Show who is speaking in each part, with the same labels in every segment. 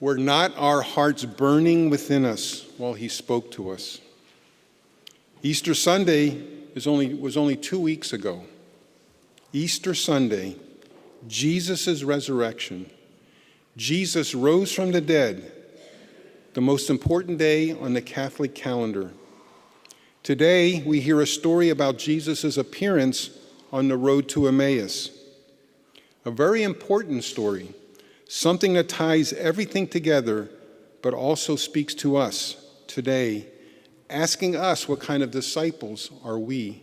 Speaker 1: Were not our hearts burning within us while he spoke to us? Easter Sunday was only 2 weeks ago. Easter Sunday, Jesus' resurrection. Jesus rose from the dead, the most important day on the Catholic calendar. Today, we hear a story about Jesus' appearance on the road to Emmaus. A very important story, something that ties everything together, but also speaks to us today, asking us what kind of disciples are we.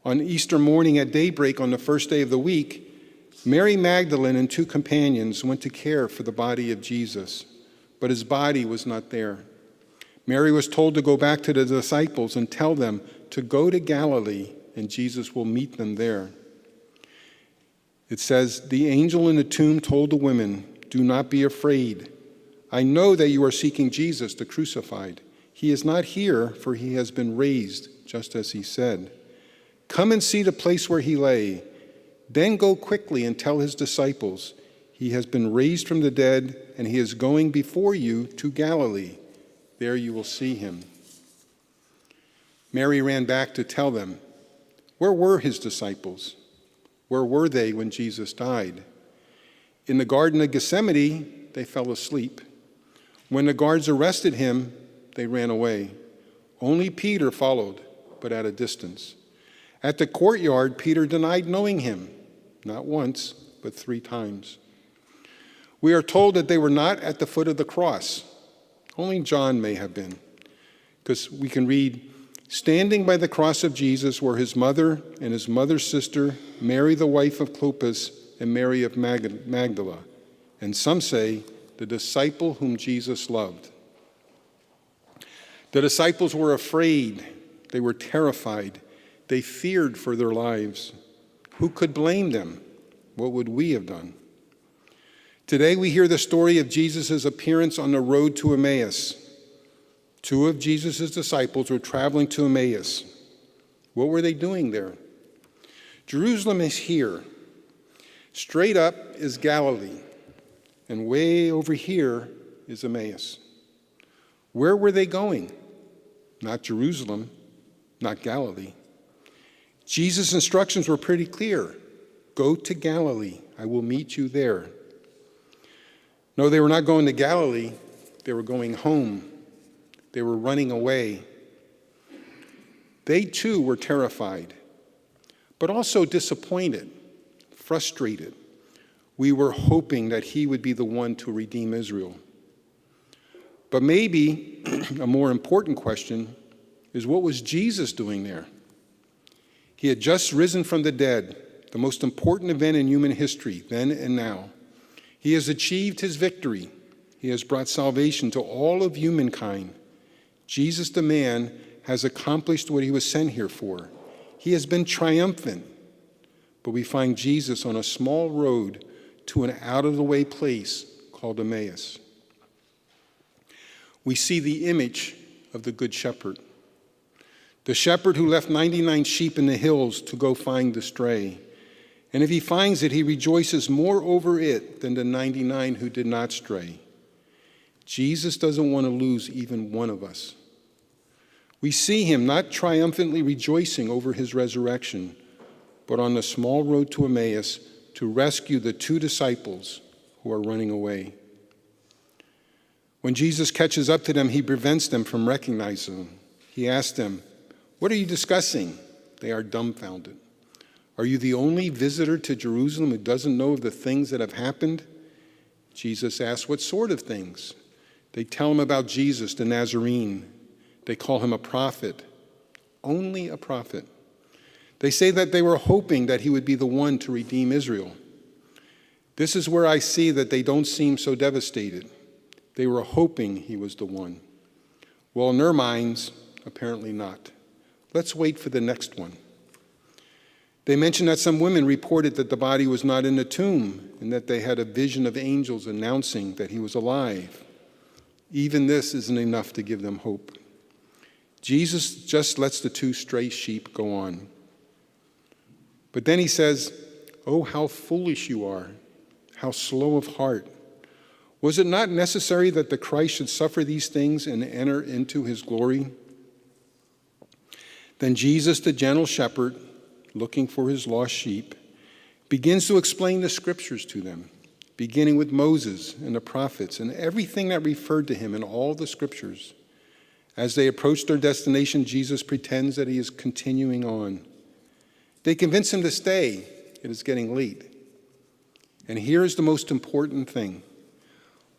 Speaker 1: On Easter morning at daybreak on the first day of the week, Mary Magdalene and 2 companions went to care for the body of Jesus, but his body was not there. Mary was told to go back to the disciples and tell them to go to Galilee, and Jesus will meet them there. It says, the angel in the tomb told the women, "Do not be afraid. I know that you are seeking Jesus, the crucified. He is not here, for he has been raised, just as he said. Come and see the place where he lay. Then go quickly and tell his disciples, he has been raised from the dead, and he is going before you to Galilee. There you will see him." Mary ran back to tell them. Where were his disciples? Where were they when Jesus died? In the Garden of Gethsemane, they fell asleep. When the guards arrested him, they ran away. Only Peter followed, but at a distance. At the courtyard, Peter denied knowing him, not once, but 3 times. We are told that they were not at the foot of the cross. Only John may have been, because we can read, standing by the cross of Jesus were his mother and his mother's sister, Mary the wife of Clopas, and Mary of Magdala, and some say the disciple whom Jesus loved. The disciples were afraid. They were terrified. They feared for their lives. Who could blame them? What would we have done? Today we hear the story of Jesus' appearance on the road to Emmaus. 2 of Jesus' disciples were traveling to Emmaus. What were they doing there? Jerusalem is here. Straight up is Galilee, and way over here is Emmaus. Where were they going? Not Jerusalem, not Galilee. Jesus' instructions were pretty clear. Go to Galilee. I will meet you there. No, they were not going to Galilee. They were going home. They were running away. They too were terrified, but also disappointed, frustrated. We were hoping that he would be the one to redeem Israel. But maybe a more important question is, what was Jesus doing there? He had just risen from the dead, the most important event in human history, then and now. He has achieved his victory. He has brought salvation to all of humankind. Jesus, the man, has accomplished what he was sent here for. He has been triumphant. But we find Jesus on a small road to an out-of-the-way place called Emmaus. We see the image of the Good Shepherd. The shepherd who left 99 sheep in the hills to go find the stray. And if he finds it, he rejoices more over it than the 99 who did not stray. Jesus doesn't want to lose even one of us. We see him not triumphantly rejoicing over his resurrection, but on the small road to Emmaus to rescue the 2 disciples who are running away. When Jesus catches up to them, he prevents them from recognizing them. He asks them, "What are you discussing?" They are dumbfounded. "Are you the only visitor to Jerusalem who doesn't know of the things that have happened?" Jesus asks, "What sort of things?" They tell him about Jesus, the Nazarene. They call him a prophet, only a prophet. They say that they were hoping that he would be the one to redeem Israel. This is where I see that they don't seem so devastated. They were hoping he was the one. Well, in their minds, apparently not. Let's wait for the next one. They mention that some women reported that the body was not in the tomb and that they had a vision of angels announcing that he was alive. Even this isn't enough to give them hope. Jesus just lets the 2 stray sheep go on. But then he says, "Oh, how foolish you are, how slow of heart. Was it not necessary that the Christ should suffer these things and enter into his glory? Then Jesus, the gentle shepherd, looking for his lost sheep, begins to explain the scriptures to them, beginning with Moses and the prophets and everything that referred to him in all the scriptures. As they approach their destination, Jesus pretends that he is continuing on. They convince him to stay. It is getting late. And here is the most important thing.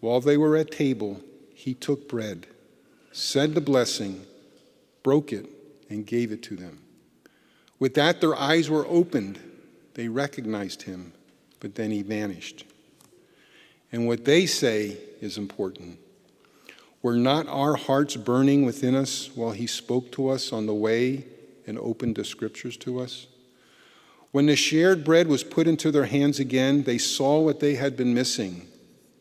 Speaker 1: While they were at table, he took bread, said the blessing, broke it, and gave it to them. With that, their eyes were opened. They recognized him, but then he vanished. And what they say is important. Were not our hearts burning within us while he spoke to us on the way and opened the scriptures to us? When the shared bread was put into their hands again, they saw what they had been missing.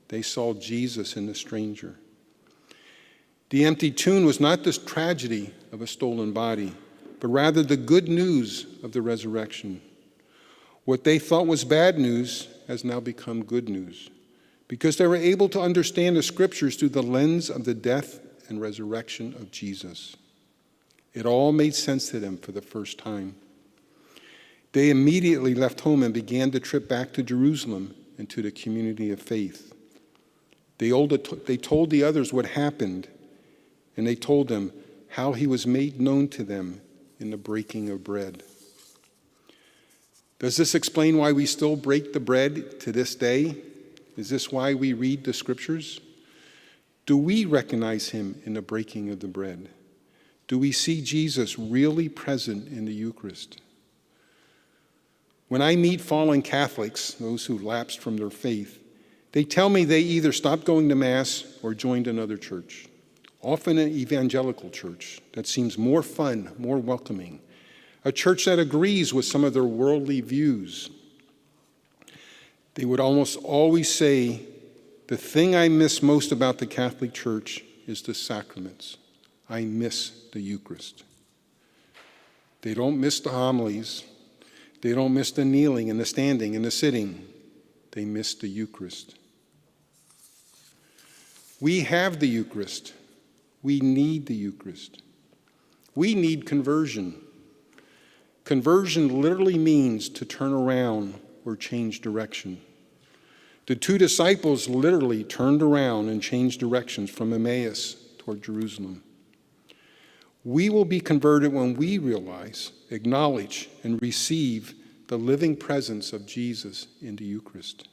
Speaker 1: They saw Jesus in the stranger. The empty tomb was not the tragedy of a stolen body, but rather the good news of the resurrection. What they thought was bad news has now become good news, because they were able to understand the scriptures through the lens of the death and resurrection of Jesus. It all made sense to them for the first time. They immediately left home and began the trip back to Jerusalem and to the community of faith. They told the others what happened, and they told them how he was made known to them in the breaking of bread. Does this explain why we still break the bread to this day? Is this why we read the scriptures? Do we recognize him in the breaking of the bread? Do we see Jesus really present in the Eucharist? When I meet fallen Catholics, those who lapsed from their faith, they tell me they either stopped going to Mass or joined another church, often an evangelical church that seems more fun, more welcoming, a church that agrees with some of their worldly views. They would almost always say, the thing I miss most about the Catholic Church is the sacraments. I miss the Eucharist. They don't miss the homilies. They don't miss the kneeling and the standing and the sitting. They miss the Eucharist. We have the Eucharist. We need the Eucharist. We need conversion. Conversion literally means to turn around or change direction. The two disciples literally turned around and changed directions from Emmaus toward Jerusalem. We will be converted when we realize, acknowledge, and receive the living presence of Jesus in the Eucharist.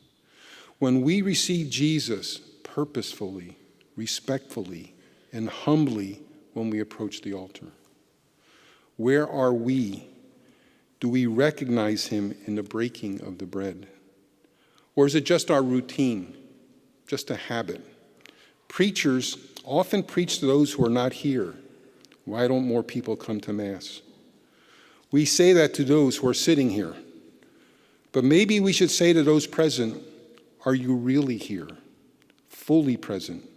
Speaker 1: When we receive Jesus purposefully, respectfully, and humbly when we approach the altar. Where are we? Do we recognize him in the breaking of the bread? Or is it just our routine, just a habit? Preachers often preach to those who are not here. Why don't more people come to Mass? We say that to those who are sitting here. But maybe we should say to those present, are you really here? Fully present.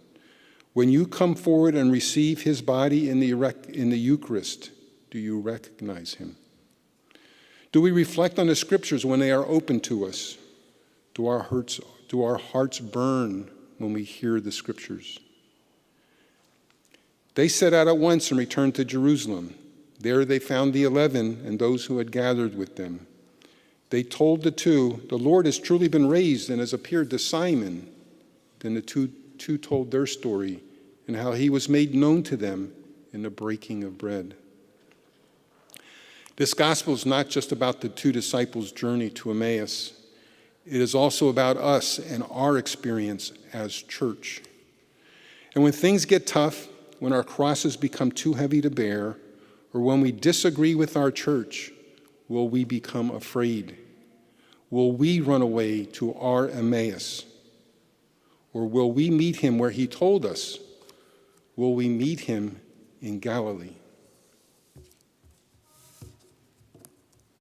Speaker 1: When you come forward and receive his body in the Eucharist, do you recognize him? Do we reflect on the scriptures when they are open to us? Do our hearts burn when we hear the scriptures? They set out at once and returned to Jerusalem. There they found the 11 and those who had gathered with them. They told the two, the Lord has truly been raised and has appeared to Simon. Then the two told their story and how he was made known to them in the breaking of bread. This gospel is not just about the two disciples' journey to Emmaus. It is also about us and our experience as church. And when things get tough, when our crosses become too heavy to bear, or when we disagree with our church, will we become afraid? Will we run away to our Emmaus? Or will we meet him where he told us? Will we meet him in Galilee?